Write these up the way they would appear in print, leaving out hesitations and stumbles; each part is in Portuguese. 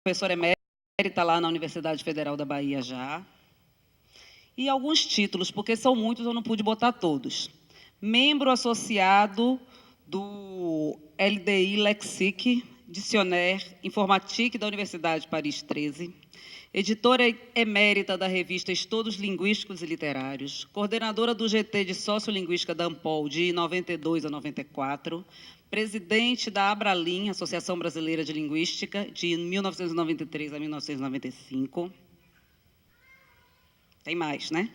professora emérita lá na Universidade Federal da Bahia já. E alguns títulos, porque são muitos, eu não pude botar todos. Membro associado do LDI Lexique, Dicionnaire Informatique da Universidade Paris 13, editora emérita da revista Estudos Linguísticos e Literários, coordenadora do GT de Sociolinguística da Ampol de 92 a 94, presidente da Abralim, Associação Brasileira de Linguística, de 1993 a 1995. Tem mais, né?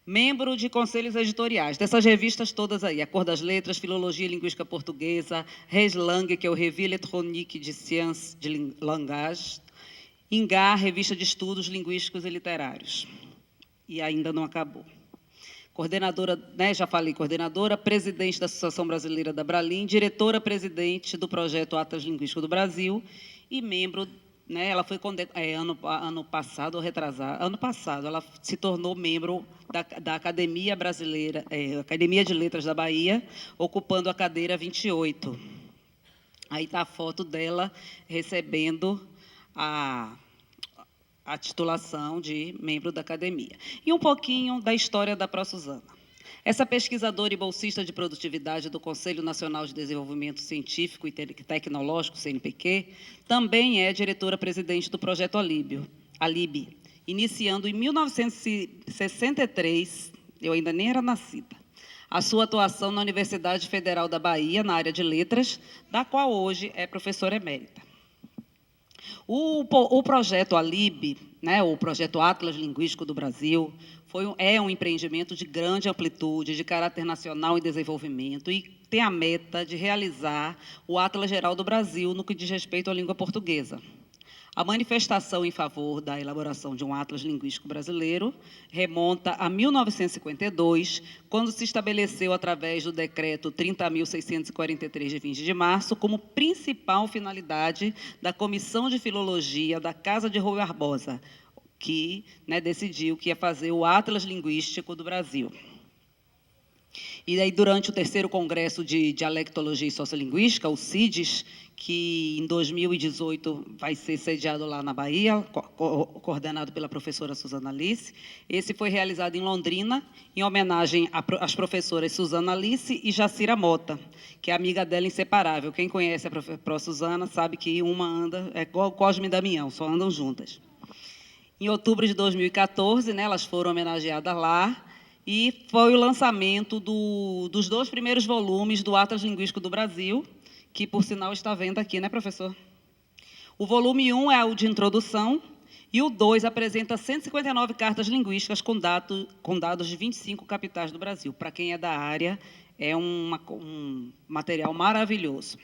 Membro de conselhos editoriais dessas revistas todas aí, A Cor das Letras, Filologia e Linguística Portuguesa, Res Langue, que é o Revue Électronique de Sciences de Langage, Ingar, Revista de Estudos Linguísticos e Literários. E ainda não acabou. Coordenadora, né, já falei, coordenadora, presidente da Associação Brasileira da Abralim, diretora-presidente do projeto Atlas Linguístico do Brasil e membro, né, ela foi ano passado, ou retrasado, ano passado, ela se tornou membro da Academia Brasileira, Academia de Letras da Bahia, ocupando a cadeira 28. Aí está a foto dela recebendo a titulação de membro da academia. E um pouquinho da história da ProSuzana. Essa pesquisadora e bolsista de produtividade do Conselho Nacional de Desenvolvimento Científico e Tecnológico, CNPq, também é diretora-presidente do Projeto Alibe, iniciando em 1963, eu ainda nem era nascida, a sua atuação na Universidade Federal da Bahia, na área de letras, da qual hoje é professora emérita. O projeto Alibe, né, o projeto Atlas Linguístico do Brasil, é um empreendimento de grande amplitude, de caráter nacional e desenvolvimento, e tem a meta de realizar o Atlas Geral do Brasil no que diz respeito à língua portuguesa. A manifestação em favor da elaboração de um Atlas Linguístico brasileiro remonta a 1952, quando se estabeleceu, através do decreto 30.643, de 20 de março, como principal finalidade da Comissão de Filologia da Casa de Rui Barbosa, que, né, decidiu que ia fazer o Atlas Linguístico do Brasil. E aí, durante o terceiro Congresso de Dialectologia e Sociolinguística, o CIDES, que em 2018 vai ser sediado lá na Bahia, coordenado pela professora Suzana Alice, esse foi realizado em Londrina, em homenagem às professoras Suzana Alice e Jacira Mota, que é amiga dela inseparável. Quem conhece a professora Suzana sabe que uma anda, é igual Cosme e Damião, só andam juntas. Em outubro de 2014, né, elas foram homenageadas lá, e foi o lançamento dos 2 primeiros volumes do Atlas Linguístico do Brasil, que, por sinal, está à venda aqui, né, professor? O volume 1 é o de introdução, e o 2 apresenta 159 cartas linguísticas com dados de 25 capitais do Brasil. Para quem é da área, é um material maravilhoso.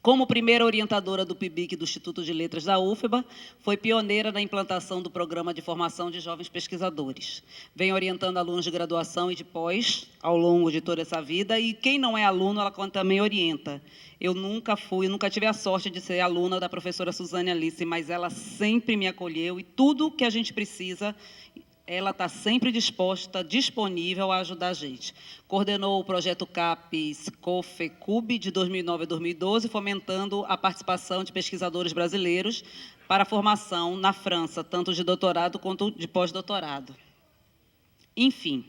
Como primeira orientadora do PIBIC do Instituto de Letras da UFBA, foi pioneira na implantação do Programa de Formação de Jovens Pesquisadores. Vem orientando alunos de graduação e de pós ao longo de toda essa vida, e quem não é aluno, ela também orienta. Eu nunca tive a sorte de ser aluna da professora Suzane Alice, mas ela sempre me acolheu, e tudo que a gente precisa, ela está sempre disponível a ajudar a gente. Coordenou o projeto CAPES COFECUB de 2009 a 2012, fomentando a participação de pesquisadores brasileiros para a formação na França, tanto de doutorado quanto de pós-doutorado. Enfim,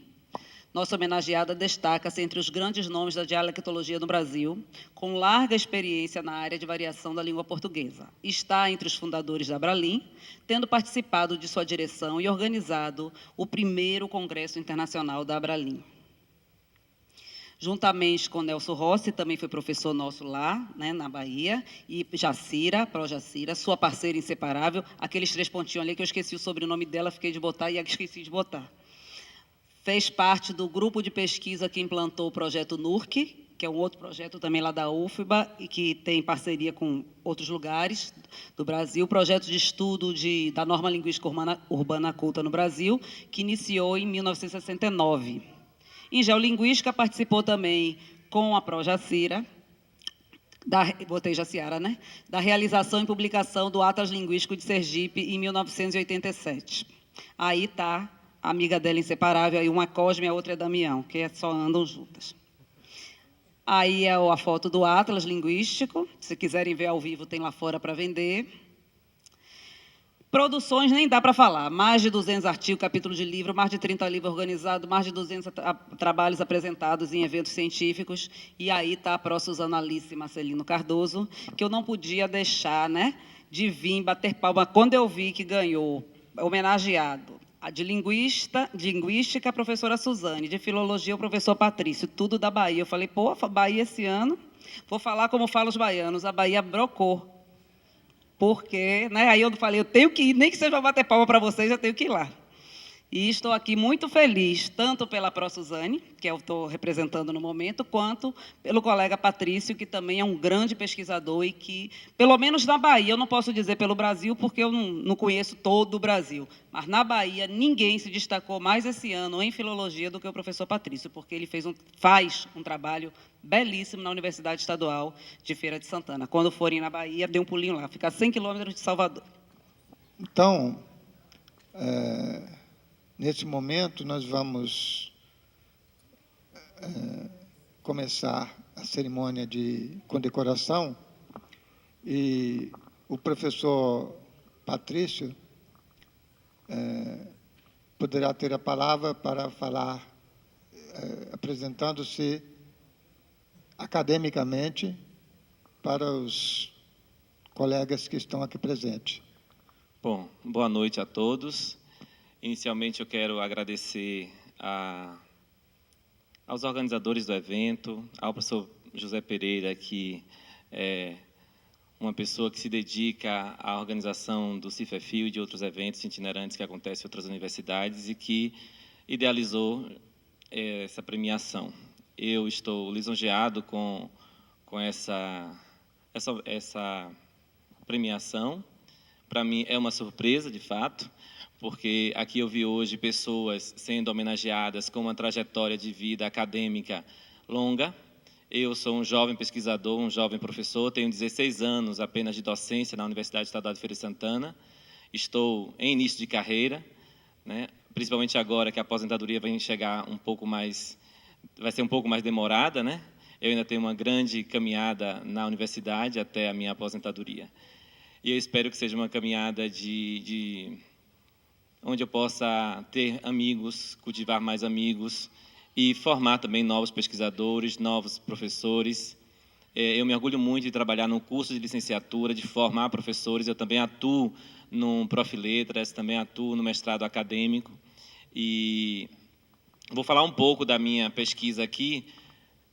nossa homenageada destaca-se entre os grandes nomes da dialectologia no Brasil, com larga experiência na área de variação da língua portuguesa. Está entre os fundadores da Abralim, tendo participado de sua direção e organizado o primeiro Congresso Internacional da Abralim. Juntamente com Nelson Rossi, também foi professor nosso lá, né, na Bahia, e Jacira, Jacira, sua parceira inseparável, aqueles 3 pontinhos ali que eu esqueci o sobrenome dela, fiquei de botar e esqueci de botar. Fez parte do grupo de pesquisa que implantou o projeto NURC, que é um outro projeto também lá da UFBA, e que tem parceria com outros lugares do Brasil, projeto de estudo da norma linguística urbana culta no Brasil, que iniciou em 1969. Em geolinguística, participou também com a Jacira, botei Jaciara, né? Da realização e publicação do Atlas Linguístico de Sergipe, em 1987. Aí está a amiga dela inseparável, aí uma Cosme e a outra é Damião, que só andam juntas. Aí a foto do Atlas Linguístico, se quiserem ver ao vivo, tem lá fora para vender. Produções nem dá para falar, mais de 200 artigos, capítulos de livro, mais de 30 livros organizados, mais de 200 trabalhos apresentados em eventos científicos, e aí está a pró-Suzana Alice Marcelino Cardoso, que eu não podia deixar, né, de vir bater palma quando eu vi que ganhou, homenageado, de linguística, a professora Suzane, de filologia, o professor Patrício, tudo da Bahia. Eu falei, pô, Bahia esse ano, vou falar como falam os baianos, a Bahia brocou. Porque, né, aí eu falei, eu tenho que ir, nem que seja para bater palma para vocês, eu tenho que ir lá. E estou aqui muito feliz, tanto pela pró-Suzane, que eu estou representando no momento, quanto pelo colega Patrício, que também é um grande pesquisador e que, pelo menos na Bahia, eu não posso dizer pelo Brasil, porque eu não conheço todo o Brasil, mas na Bahia ninguém se destacou mais esse ano em filologia do que o professor Patrício, porque ele faz um trabalho belíssimo na Universidade Estadual de Feira de Santana. Quando forem na Bahia, dê um pulinho lá, fica a 100 quilômetros de Salvador. Então, nesse momento, nós vamos começar a cerimônia de condecoração e o professor Patrício poderá ter a palavra para falar, apresentando-se academicamente para os colegas que estão aqui presentes. Bom, boa noite a todos. Inicialmente, eu quero agradecer aos organizadores do evento, ao professor José Pereira, que é uma pessoa que se dedica à organização do Cifefil e de outros eventos itinerantes que acontecem em outras universidades e que idealizou essa premiação. Eu estou lisonjeado com essa premiação. Para mim, é uma surpresa, de fato, porque aqui eu vi hoje pessoas sendo homenageadas com uma trajetória de vida acadêmica longa. Eu sou um jovem pesquisador, um jovem professor, tenho 16 anos apenas de docência na Universidade Estadual de Feira de Santana. Estou em início de carreira, né? Principalmente agora que a aposentadoria vai chegar vai ser um pouco mais demorada, né? Eu ainda tenho uma grande caminhada na universidade até a minha aposentadoria. E eu espero que seja uma caminhada onde eu possa ter amigos, cultivar mais amigos e formar também novos pesquisadores, novos professores. Eu me orgulho muito de trabalhar no curso de licenciatura, de formar professores. Eu também atuo no Profiletras, também atuo no mestrado acadêmico. E vou falar um pouco da minha pesquisa aqui,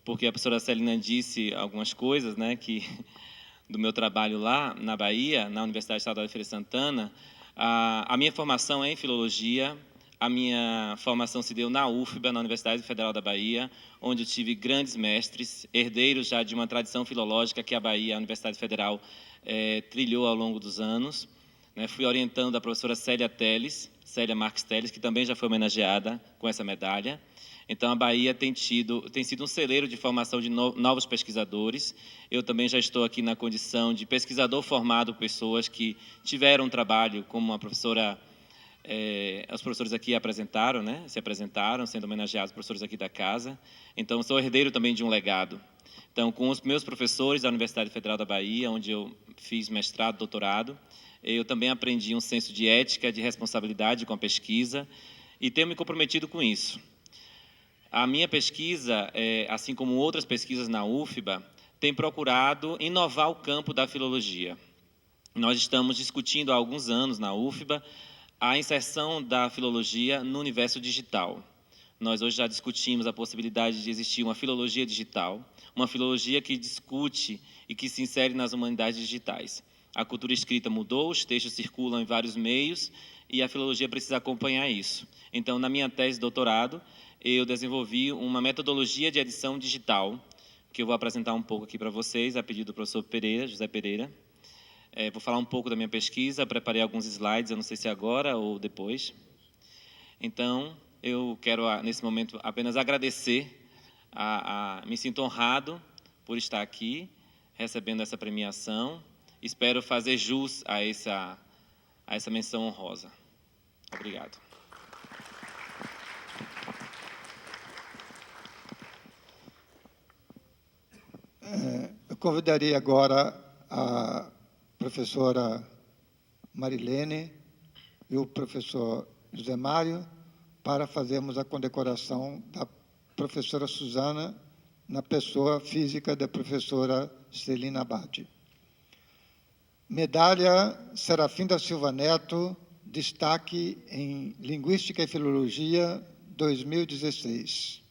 porque a professora Celina disse algumas coisas, né, do meu trabalho lá na Bahia, na Universidade Estadual de Feira de Santana. A minha formação é em filologia, a minha formação se deu na UFBA, na Universidade Federal da Bahia, onde eu tive grandes mestres, herdeiros já de uma tradição filológica que a Bahia, a Universidade Federal, trilhou ao longo dos anos. Fui orientando a professora Célia Marques Teles, que também já foi homenageada com essa medalha. Então, a Bahia tem sido um celeiro de formação de novos pesquisadores. Eu também já estou aqui na condição de pesquisador formado por pessoas que tiveram um trabalho, como os professores aqui apresentaram, né? Se apresentaram, sendo homenageados professores aqui da casa. Então, sou herdeiro também de um legado. Então, com os meus professores da Universidade Federal da Bahia, onde eu fiz mestrado, doutorado, eu também aprendi um senso de ética, de responsabilidade com a pesquisa, e tenho me comprometido com isso. A minha pesquisa, assim como outras pesquisas na UFBA, tem procurado inovar o campo da filologia. Nós estamos discutindo há alguns anos na UFBA a inserção da filologia no universo digital. Nós hoje já discutimos a possibilidade de existir uma filologia digital, uma filologia que discute e que se insere nas humanidades digitais. A cultura escrita mudou, os textos circulam em vários meios e a filologia precisa acompanhar isso. Então, na minha tese de doutorado, eu desenvolvi uma metodologia de edição digital, que eu vou apresentar um pouco aqui para vocês, a pedido do professor José Pereira. Vou falar um pouco da minha pesquisa, preparei alguns slides, eu não sei se agora ou depois. Então, eu quero, nesse momento, apenas agradecer, me sinto honrado por estar aqui, recebendo essa premiação. Espero fazer jus a essa menção honrosa. Obrigado. Eu convidaria agora a professora Marilene e o professor José Mário para fazermos a condecoração da professora Suzana na pessoa física da professora Celina Abad. Medalha Serafim da Silva Neto, destaque em Linguística e Filologia, 2016.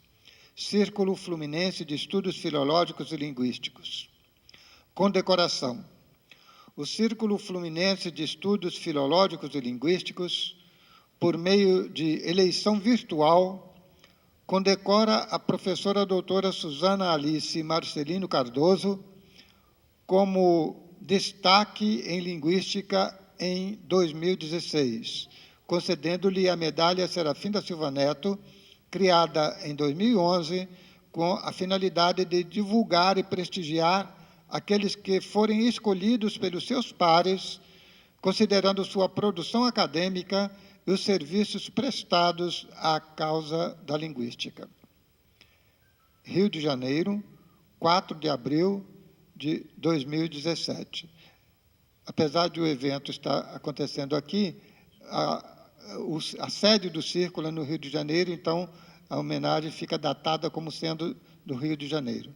Círculo Fluminense de Estudos Filológicos e Linguísticos. Condecoração. O Círculo Fluminense de Estudos Filológicos e Linguísticos, por meio de eleição virtual, condecora a professora doutora Suzana Alice Marcelino Cardoso como destaque em Linguística em 2016, concedendo-lhe a Medalha Serafim da Silva Neto, criada em 2011, com a finalidade de divulgar e prestigiar aqueles que forem escolhidos pelos seus pares, considerando sua produção acadêmica e os serviços prestados à causa da linguística. Rio de Janeiro, 4 de abril de 2017. Apesar de o evento estar acontecendo aqui, a sede do Círculo é no Rio de Janeiro, então a homenagem fica datada como sendo do Rio de Janeiro.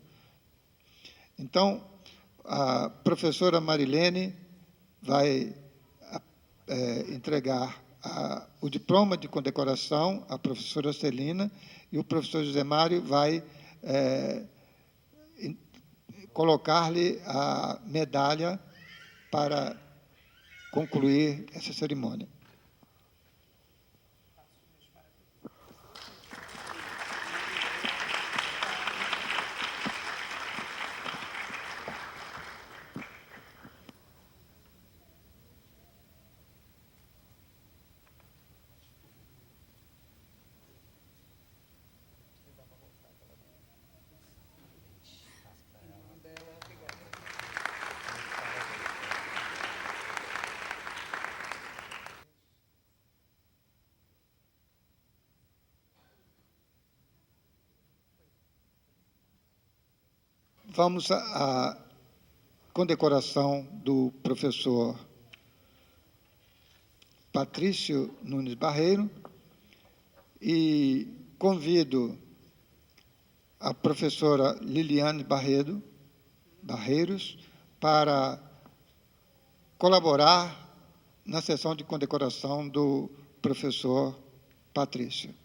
Então, a professora Marilene vai entregar o diploma de condecoração à professora Celina e o professor José Mário vai colocar-lhe a medalha para concluir essa cerimônia. Vamos à condecoração do professor Patrício Nunes Barreiro e convido a professora Liliane Barreiros para colaborar na sessão de condecoração do professor Patrício.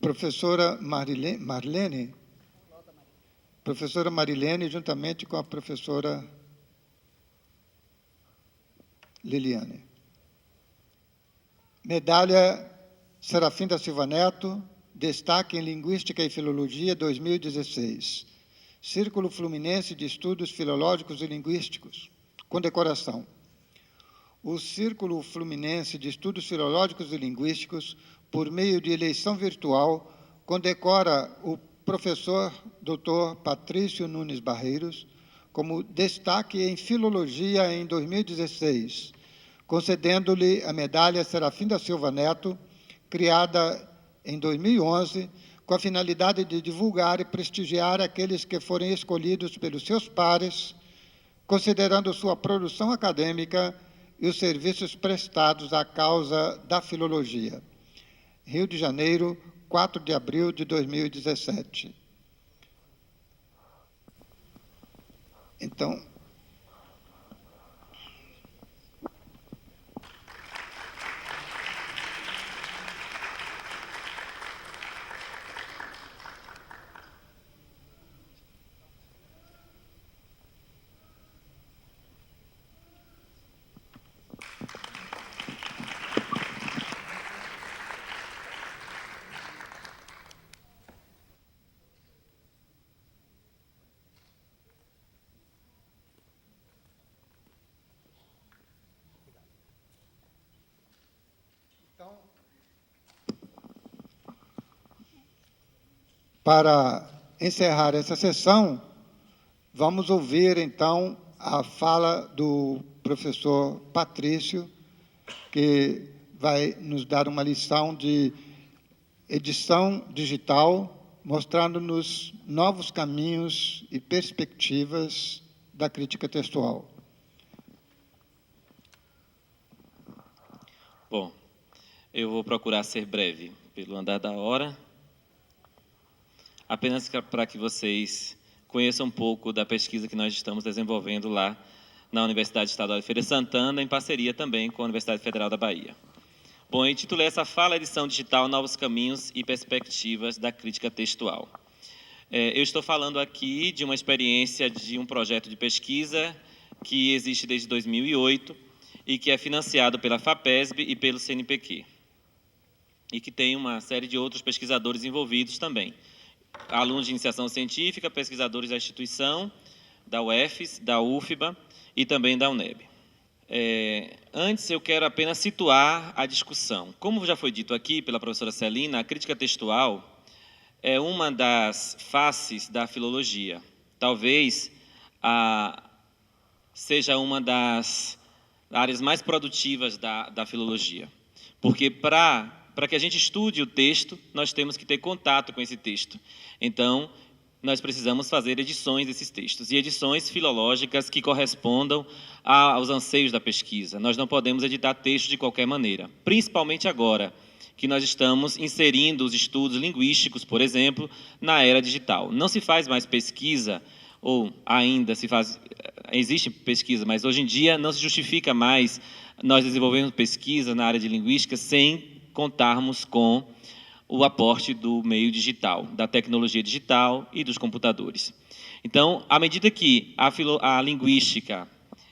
Professora Marilene, juntamente com a professora Liliane. Medalha Serafim da Silva Neto, destaque em Linguística e Filologia 2016. Círculo Fluminense de Estudos Filológicos e Linguísticos. Condecoração. O Círculo Fluminense de Estudos Filológicos e Linguísticos, por meio de eleição virtual, condecora o professor Dr. Patrício Nunes Barreiros como destaque em Filologia em 2016, concedendo-lhe a Medalha Serafim da Silva Neto, criada em 2011, com a finalidade de divulgar e prestigiar aqueles que forem escolhidos pelos seus pares, considerando sua produção acadêmica e os serviços prestados à causa da filologia. Rio de Janeiro, 4 de abril de 2017. Então, para encerrar essa sessão, vamos ouvir, então, a fala do professor Patrício, que vai nos dar uma lição de edição digital, mostrando-nos novos caminhos e perspectivas da crítica textual. Bom, eu vou procurar ser breve, pelo andar da hora. Apenas para que vocês conheçam um pouco da pesquisa que nós estamos desenvolvendo lá na Universidade Estadual de Feira de Santana, em parceria também com a Universidade Federal da Bahia. Bom, eu intitulei essa fala Edição Digital, Novos Caminhos e Perspectivas da Crítica Textual. Eu estou falando aqui de uma experiência de um projeto de pesquisa que existe desde 2008 e que é financiado pela FAPESB e pelo CNPq. E que tem uma série de outros pesquisadores envolvidos também. Alunos de iniciação científica, pesquisadores da instituição, da UFES, da UFBA e também da UNEB. Antes, eu quero apenas situar a discussão. Como já foi dito aqui pela professora Celina, a crítica textual é uma das faces da filologia. Talvez seja uma das áreas mais produtivas da filologia. Porque para que a gente estude o texto, nós temos que ter contato com esse texto. Então, nós precisamos fazer edições desses textos, e edições filológicas que correspondam aos anseios da pesquisa. Nós não podemos editar textos de qualquer maneira, principalmente agora, que nós estamos inserindo os estudos linguísticos, por exemplo, na era digital. Não se faz mais pesquisa, ou ainda se faz... Existe pesquisa, mas hoje em dia não se justifica mais nós desenvolvermos pesquisa na área de linguística sem contarmos com o aporte do meio digital, da tecnologia digital e dos computadores. Então, à medida que a linguística,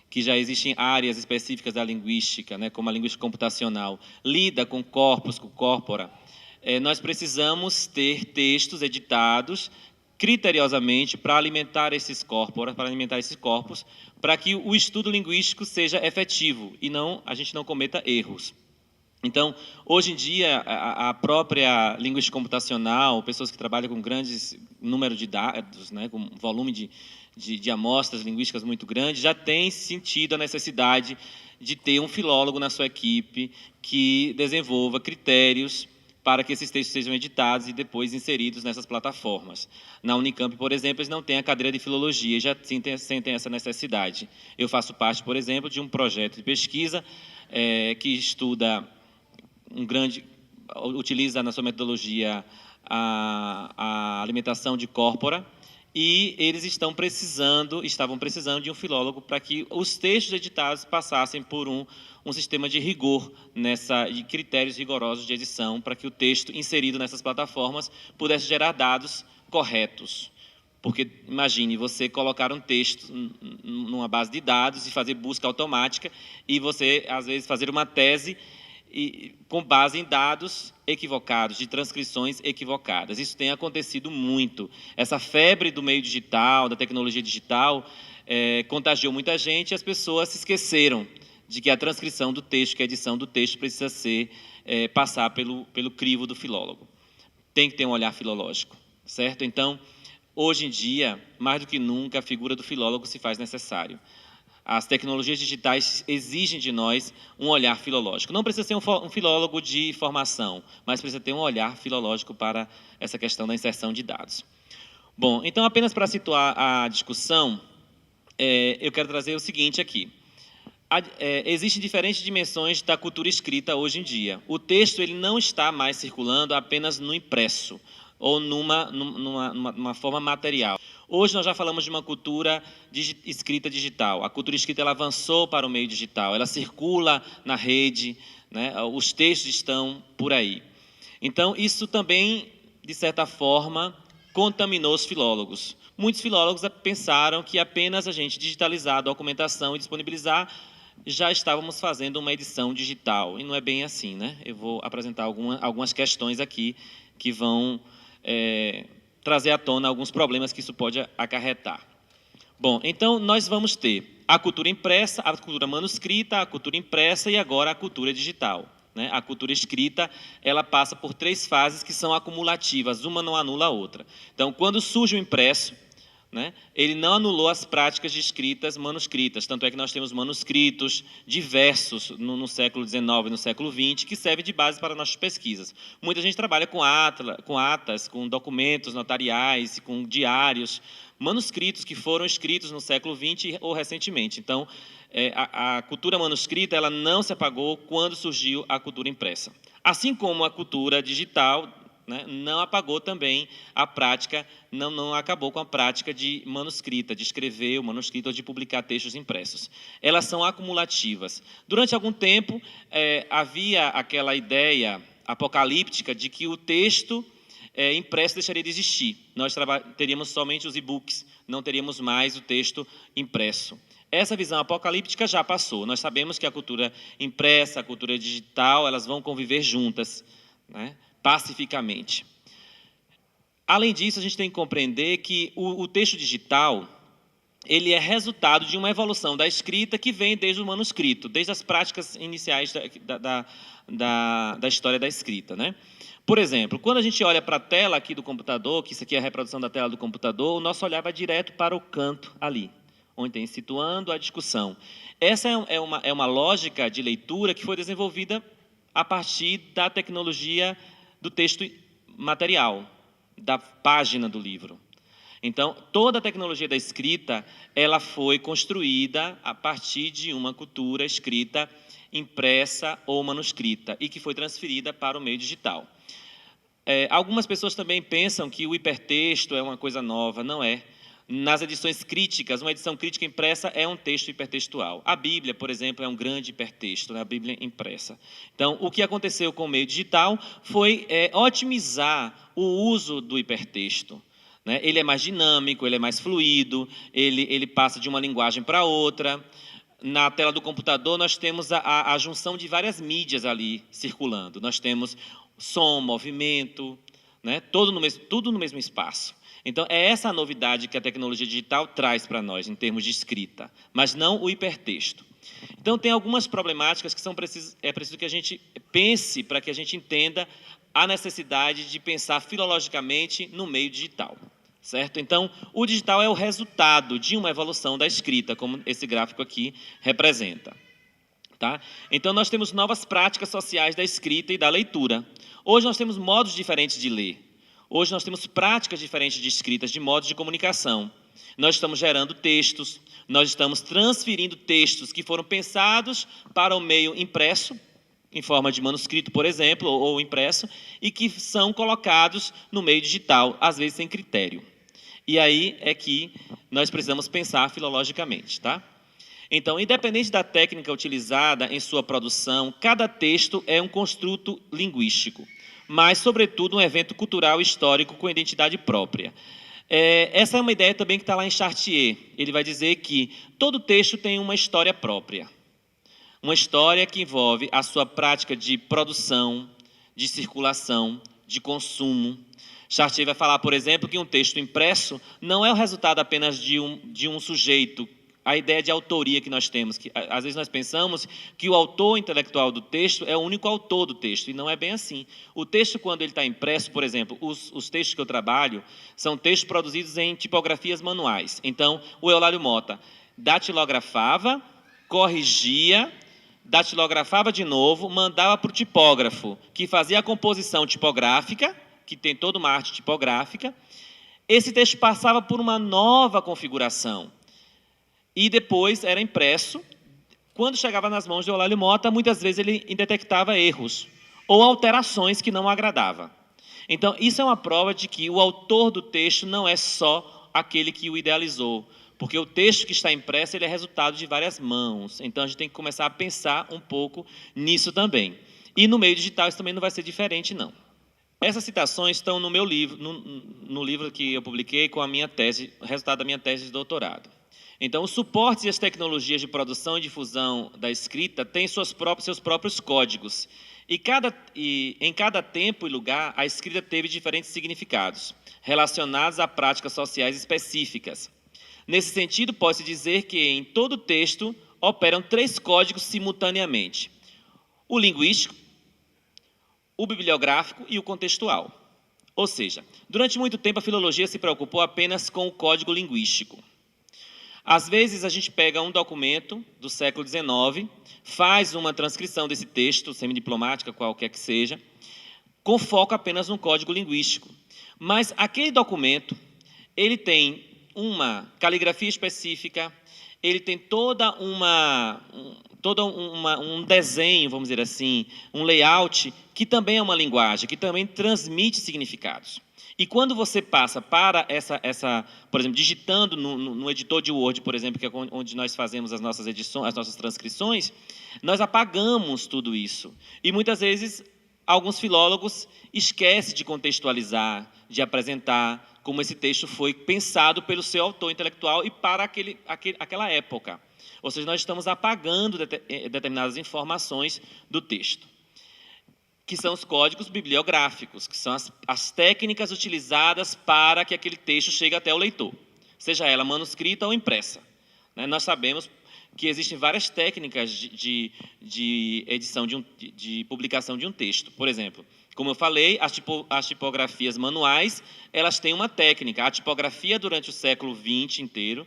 que já existem áreas específicas da linguística, né, como a linguística computacional, lida com corpus, com corpora, nós precisamos ter textos editados criteriosamente para alimentar esses corpora, para que o estudo linguístico seja efetivo e a gente não cometa erros. Então, hoje em dia, a própria linguística computacional, pessoas que trabalham com grandes número de dados, né, com volume de amostras linguísticas muito grande, já tem sentido a necessidade de ter um filólogo na sua equipe que desenvolva critérios para que esses textos sejam editados e depois inseridos nessas plataformas. Na Unicamp, por exemplo, eles não têm a cadeira de filologia e já sentem essa necessidade. Eu faço parte, por exemplo, de um projeto de pesquisa que estuda utiliza na sua metodologia a alimentação de corpora, e eles estavam precisando de um filólogo para que os textos editados passassem por um sistema de rigor, de critérios rigorosos de edição, para que o texto inserido nessas plataformas pudesse gerar dados corretos. Porque, imagine, você colocar um texto numa base de dados e fazer busca automática, e você, às vezes, fazer uma tese com base em dados equivocados, de transcrições equivocadas. Isso tem acontecido muito. Essa febre do meio digital, da tecnologia digital, contagiou muita gente, e as pessoas se esqueceram de que a transcrição do texto, que a edição do texto precisa passar pelo crivo do filólogo. Tem que ter um olhar filológico, certo? Então, hoje em dia, mais do que nunca, a figura do filólogo se faz necessário. As tecnologias digitais exigem de nós um olhar filológico. Não precisa ser um filólogo de formação, mas precisa ter um olhar filológico para essa questão da inserção de dados. Bom, então, apenas para situar a discussão, eu quero trazer o seguinte aqui. Existem diferentes dimensões da cultura escrita hoje em dia. O texto ele não está mais circulando apenas no impresso ou numa forma material. Hoje nós já falamos de uma cultura escrita digital. A cultura escrita ela avançou para o meio digital, ela circula na rede, né? Os textos estão por aí. Então, isso também, de certa forma, contaminou os filólogos. Muitos filólogos pensaram que apenas a gente digitalizar a documentação e disponibilizar, já estávamos fazendo uma edição digital. E não é bem assim, né? Eu vou apresentar algumas questões aqui que vão trazer à tona alguns problemas que isso pode acarretar. Bom, então nós vamos ter a cultura impressa, a cultura manuscrita, a cultura impressa e agora a cultura digital, né? A cultura escrita, ela passa por 3 fases que são acumulativas, uma não anula a outra. Então, quando surge o impresso, né, ele não anulou as práticas de escritas manuscritas, tanto é que nós temos manuscritos diversos no século XIX e no século XX, que servem de base para nossas pesquisas. Muita gente trabalha com atas, com documentos notariais, com diários, manuscritos que foram escritos no século XX ou recentemente. Então, a cultura manuscrita ela não se apagou quando surgiu a cultura impressa. Assim como a cultura digital, né, não apagou também a prática, não acabou com a prática de manuscrita, de escrever o manuscrito ou de publicar textos impressos. Elas são acumulativas. Durante algum tempo, havia aquela ideia apocalíptica de que o texto impresso deixaria de existir. Nós teríamos somente os e-books, não teríamos mais o texto impresso. Essa visão apocalíptica já passou. Nós sabemos que a cultura impressa, a cultura digital, elas vão conviver juntas, né, pacificamente. Além disso, a gente tem que compreender que o texto digital ele é resultado de uma evolução da escrita que vem desde o manuscrito, desde as práticas iniciais da história da escrita, né? Por exemplo, quando a gente olha para a tela aqui do computador, que isso aqui é a reprodução da tela do computador, o nosso olhar vai direto para o canto ali, onde tem situando a discussão. Essa é uma lógica de leitura que foi desenvolvida a partir da tecnologia do texto material, da página do livro. Então, toda a tecnologia da escrita, ela foi construída a partir de uma cultura escrita impressa ou manuscrita e que foi transferida para o meio digital. Algumas pessoas também pensam que o hipertexto é uma coisa nova, não é. Nas edições críticas, uma edição crítica impressa é um texto hipertextual. A Bíblia, por exemplo, é um grande hipertexto, né? A Bíblia impressa. Então, o que aconteceu com o meio digital foi otimizar o uso do hipertexto, né? Ele é mais dinâmico, ele é mais fluido, ele passa de uma linguagem para outra. Na tela do computador, nós temos a junção de várias mídias ali circulando. Nós temos som, movimento, né? Tudo no mesmo espaço. Então, é essa a novidade que a tecnologia digital traz para nós, em termos de escrita, mas não o hipertexto. Então, tem algumas problemáticas que é preciso que a gente pense para que a gente entenda a necessidade de pensar filologicamente no meio digital, certo? Então, o digital é o resultado de uma evolução da escrita, como esse gráfico aqui representa. Tá? Então, nós temos novas práticas sociais da escrita e da leitura. Hoje, nós temos modos diferentes de ler. Hoje nós temos práticas diferentes de escritas, de modos de comunicação. Nós estamos gerando textos, nós estamos transferindo textos que foram pensados para o meio impresso, em forma de manuscrito, por exemplo, ou impresso, e que são colocados no meio digital, às vezes sem critério. E aí é que nós precisamos pensar filologicamente, tá? Então, independente da técnica utilizada em sua produção, cada texto é um construto linguístico, mas, sobretudo, um evento cultural e histórico com identidade própria. Essa é uma ideia também que está lá em Chartier. Ele vai dizer que todo texto tem uma história própria. Uma história que envolve a sua prática de produção, de circulação, de consumo. Chartier vai falar, por exemplo, que um texto impresso não é o resultado apenas de um sujeito. A ideia de autoria que nós temos, que às vezes nós pensamos que o autor intelectual do texto é o único autor do texto, e não é bem assim. O texto, quando ele está impresso, por exemplo, os textos que eu trabalho são textos produzidos em tipografias manuais. Então, o Eulalio Motta datilografava, corrigia, datilografava de novo, mandava para o tipógrafo, que fazia a composição tipográfica, que tem toda uma arte tipográfica. Esse texto passava por uma nova configuração. E depois era impresso. Quando chegava nas mãos de Eulalio Motta, muitas vezes ele detectava erros ou alterações que não agradavam. Então, isso é uma prova de que o autor do texto não é só aquele que o idealizou, porque o texto que está impresso ele é resultado de várias mãos. Então, a gente tem que começar a pensar um pouco nisso também. E no meio digital isso também não vai ser diferente, não. Essas citações estão no meu livro, no livro que eu publiquei com a minha tese, resultado da minha tese de doutorado. Então, os suportes e as tecnologias de produção e difusão da escrita têm seus próprios códigos. E em cada tempo e lugar, a escrita teve diferentes significados, relacionados a práticas sociais específicas. Nesse sentido, pode-se dizer que em todo texto operam 3 códigos simultaneamente: o linguístico, o bibliográfico e o contextual. Ou seja, durante muito tempo a filologia se preocupou apenas com o código linguístico. Às vezes, a gente pega um documento do século XIX, faz uma transcrição desse texto, semidiplomática, qualquer que seja, com foco apenas no código linguístico. Mas aquele documento, ele tem uma caligrafia específica, ele tem toda um desenho, vamos dizer assim, um layout, que também é uma linguagem, que também transmite significados. E quando você passa para por exemplo, digitando no editor de Word, por exemplo, que é onde nós fazemos as nossas edições, as nossas transcrições, nós apagamos tudo isso. E muitas vezes alguns filólogos esquecem de contextualizar, de apresentar como esse texto foi pensado pelo seu autor intelectual e para aquela época. Ou seja, nós estamos apagando determinadas informações do texto, que são os códigos bibliográficos, que são as técnicas utilizadas para que aquele texto chegue até o leitor, seja ela manuscrita ou impressa. Nós sabemos que existem várias técnicas de edição, de publicação de um texto. Por exemplo, como eu falei, as tipografias manuais, elas têm uma técnica. A tipografia durante o século XX inteiro,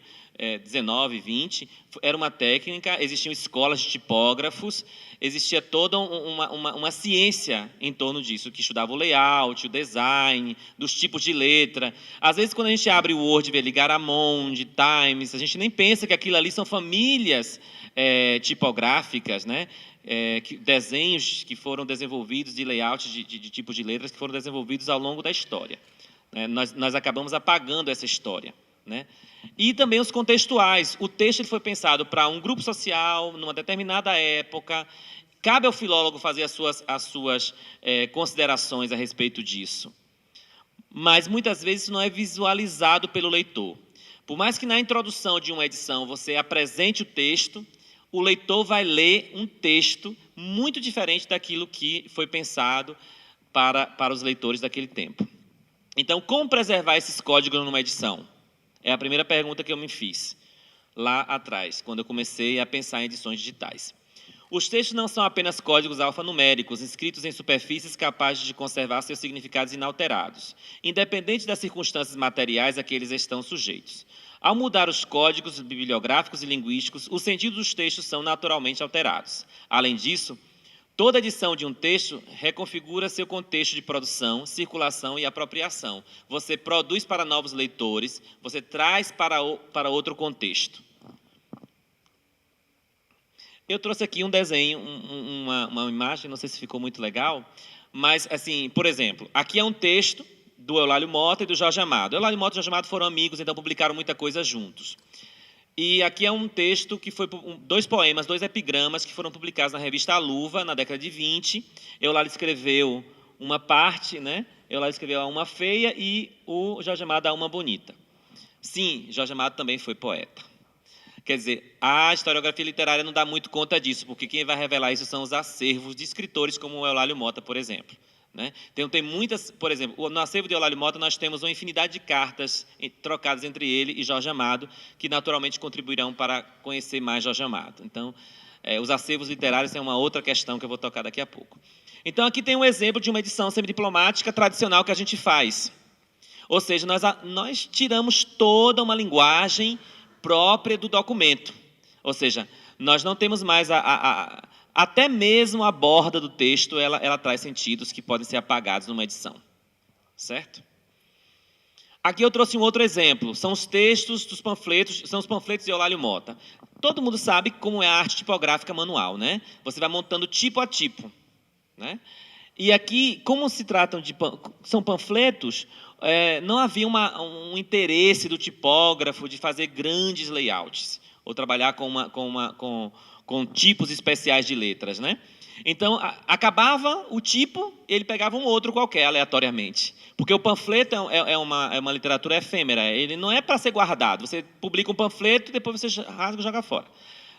19, 20, era uma técnica, existiam escolas de tipógrafos, existia toda uma ciência em torno disso, que estudava o layout, o design, dos tipos de letra. Às vezes, quando a gente abre o Word e vê ali Garamond, Times, a gente nem pensa que aquilo ali são famílias tipográficas, né? Desenhos que foram desenvolvidos de layout de tipos de letras que foram desenvolvidos ao longo da história. Nós acabamos apagando essa história, né? E também os contextuais. O texto ele foi pensado para um grupo social, numa determinada época. Cabe ao filólogo fazer as suas considerações a respeito disso. Mas, muitas vezes, isso não é visualizado pelo leitor. Por mais que na introdução de uma edição você apresente o texto, o leitor vai ler um texto muito diferente daquilo que foi pensado para os leitores daquele tempo. Então, como preservar esses códigos numa edição? É a primeira pergunta que eu me fiz lá atrás, quando eu comecei a pensar em edições digitais. Os textos não são apenas códigos alfanuméricos, inscritos em superfícies capazes de conservar seus significados inalterados, independente das circunstâncias materiais a que eles estão sujeitos. Ao mudar os códigos bibliográficos e linguísticos, os sentidos dos textos são naturalmente alterados. Além disso, toda edição de um texto reconfigura seu contexto de produção, circulação e apropriação. Você produz para novos leitores, você traz para outro contexto. Eu trouxe aqui um desenho, uma imagem, não sei se ficou muito legal, mas, assim, por exemplo, aqui é um texto do Eulálio Mota e do Jorge Amado. Eulálio Mota e Jorge Amado foram amigos, então publicaram muita coisa juntos. E aqui é um texto que foi 2 poemas, 2 epigramas que foram publicados na revista A Luva, na década de 20. Eulálio escreveu uma parte, né? Eulálio escreveu a Uma Feia e o Jorge Amado a Uma Bonita. Sim, Jorge Amado também foi poeta. Quer dizer, a historiografia literária não dá muito conta disso, porque quem vai revelar isso são os acervos de escritores como o Eulálio Mota, por exemplo. Né? Então, tem muitas, por exemplo, no acervo de Eulálio Mota nós temos uma infinidade de cartas trocadas entre ele e Jorge Amado, que naturalmente contribuirão para conhecer mais Jorge Amado. Então, os acervos literários é uma outra questão que eu vou tocar daqui a pouco. Então, aqui tem um exemplo de uma edição semidiplomática tradicional que a gente faz. Ou seja, nós tiramos toda uma linguagem própria do documento. Ou seja, nós não temos mais até mesmo a borda do texto, ela traz sentidos que podem ser apagados numa edição. Certo? Aqui eu trouxe um outro exemplo. São os textos dos panfletos, são os panfletos de Eulálio Mota. Todo mundo sabe como é a arte tipográfica manual, né? Você vai montando tipo a tipo, né? E aqui, como se tratam são panfletos, não havia um interesse do tipógrafo de fazer grandes layouts, ou trabalhar com tipos especiais de letras, né? Então, acabava o tipo, ele pegava um outro qualquer, aleatoriamente. Porque o panfleto é uma literatura efêmera, ele não é para ser guardado. Você publica um panfleto e depois você rasga e joga fora.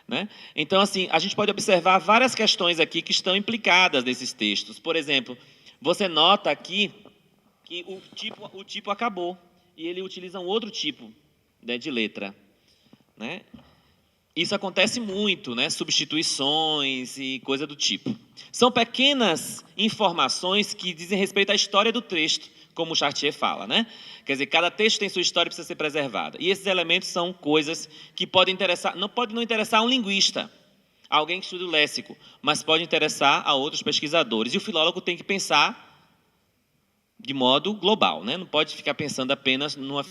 Né? Então, assim, a gente pode observar várias questões aqui que estão implicadas nesses textos. Por exemplo, você nota aqui que o tipo acabou e ele utiliza um outro tipo, né, de letra. Né? Isso acontece muito, né? Substituições e coisa do tipo. São pequenas informações que dizem respeito à história do texto, como o Chartier fala, né? Quer dizer, cada texto tem sua história e precisa ser preservada. E esses elementos são coisas que podem interessar, pode não interessar a um linguista, a alguém que estuda o léxico, mas pode interessar a outros pesquisadores. E o filólogo tem que pensar de modo global, né? Não pode ficar pensando apenas numa